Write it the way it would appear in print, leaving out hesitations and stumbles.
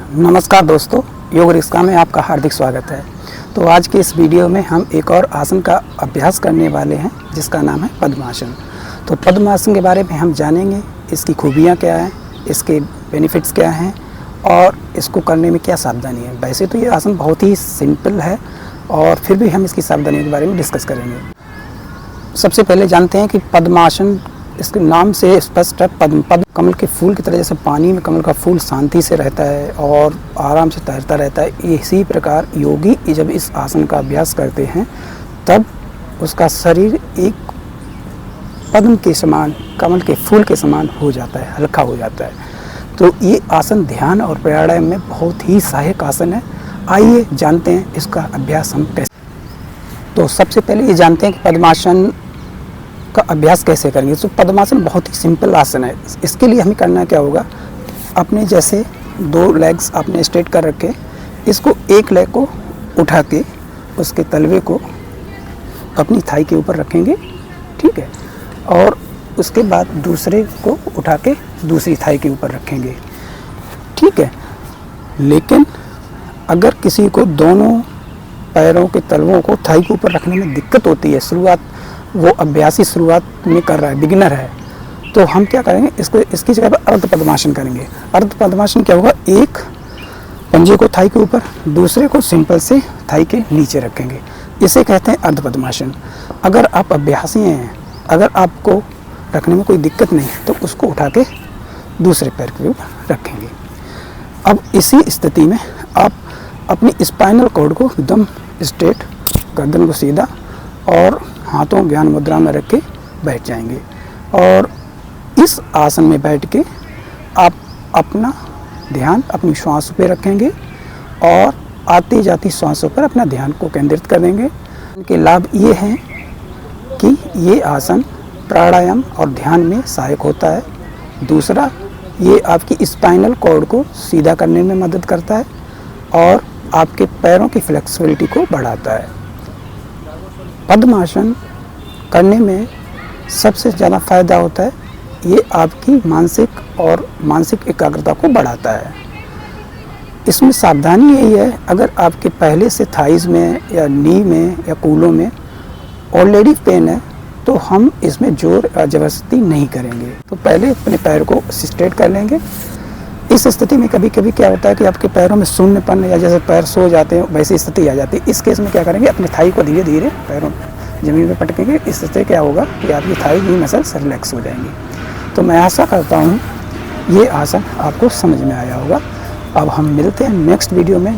नमस्कार दोस्तों, योग रिक्शा में आपका हार्दिक स्वागत है। तो आज के इस वीडियो में हम एक और आसन का अभ्यास करने वाले हैं जिसका नाम है पद्मासन। तो पद्मासन के बारे में हम जानेंगे, इसकी खूबियाँ क्या हैं, इसके बेनिफिट्स क्या हैं और इसको करने में क्या सावधानी है। वैसे तो ये आसन बहुत ही सिंपल है और फिर भी हम इसकी सावधानियों के बारे में डिस्कस करेंगे। सबसे पहले जानते हैं कि पद्मासन, इसके नाम से स्पष्ट है, पद्म कमल के फूल की तरह, जैसे पानी में कमल का फूल शांति से रहता है और आराम से तैरता रहता है, इसी प्रकार योगी जब इस आसन का अभ्यास करते हैं तब उसका शरीर एक पद्म के समान, कमल के फूल के समान हो जाता है, हल्का हो जाता है। तो ये आसन ध्यान और प्राणायाम में बहुत ही सहायक आसन है। आइए जानते हैं इसका अभ्यास हम कैसे। तो सबसे पहले ये जानते हैं कि पद्मासन का अभ्यास कैसे करेंगे। तो पद्मासन बहुत ही सिंपल आसन है। इसके लिए हमें करना क्या होगा, अपने जैसे दो लेग्स आपने स्ट्रेट कर रखे, इसको एक लेग को उठा के उसके तलवे को अपनी थाई के ऊपर रखेंगे, ठीक है, और उसके बाद दूसरे को उठा के दूसरी थाई के ऊपर रखेंगे, ठीक है। लेकिन अगर किसी को दोनों पैरों के तलवों को थाई के ऊपर रखने में दिक्कत होती है, वो अभ्यासी शुरुआत में कर रहा है, बिगिनर है, तो हम क्या करेंगे, इसकी जगह पर अर्ध पद्मासन करेंगे। अर्ध पद्मासन क्या होगा, एक पंजे को थाई के ऊपर, दूसरे को सिंपल से थाई के नीचे रखेंगे, इसे कहते हैं अर्ध पद्मासन। अगर आप अभ्यासी हैं, अगर आपको रखने में कोई दिक्कत नहीं है तो उसको उठा के दूसरे पैर के ऊपर रखेंगे। अब इसी स्थिति में आप अपनी स्पाइनल कॉर्ड को एकदम स्ट्रेट, गर्दन को सीधा और हाथों ज्ञान मुद्रा में रख के बैठ जाएंगे। और इस आसन में बैठ के आप अपना ध्यान अपनी श्वास पे रखेंगे और आती जाती श्वासों पर अपना ध्यान को केंद्रित कर देंगे। इनके लाभ ये हैं कि ये आसन प्राणायाम और ध्यान में सहायक होता है। दूसरा, ये आपकी स्पाइनल कॉर्ड को सीधा करने में मदद करता है और आपके पैरों की फ्लेक्सिबिलिटी को बढ़ाता है। पद्मासन करने में सबसे ज़्यादा फायदा होता है, ये आपकी मानसिक एकाग्रता को बढ़ाता है। इसमें सावधानी यही है, अगर आपके पहले से थाइज़ में या नी में या कूलों में ऑलरेडी पेन है तो हम इसमें जोर या जबरदस्ती नहीं करेंगे। तो पहले अपने पैर को स्ट्रेट कर लेंगे। इस स्थिति में कभी कभी क्या होता है कि आपके पैरों में शून्यपन या जैसे पैर सो जाते हैं वैसी स्थिति आ जाती है। इस केस में क्या करेंगे, अपने थाई को धीरे धीरे पैरों ज़मीन में पटकेंगे। इससे क्या होगा कि आपकी थाई की मसल्स रिलैक्स हो जाएंगी। तो मैं आशा करता हूँ ये आसन आपको समझ में आया होगा। अब हम मिलते हैं नेक्स्ट वीडियो में।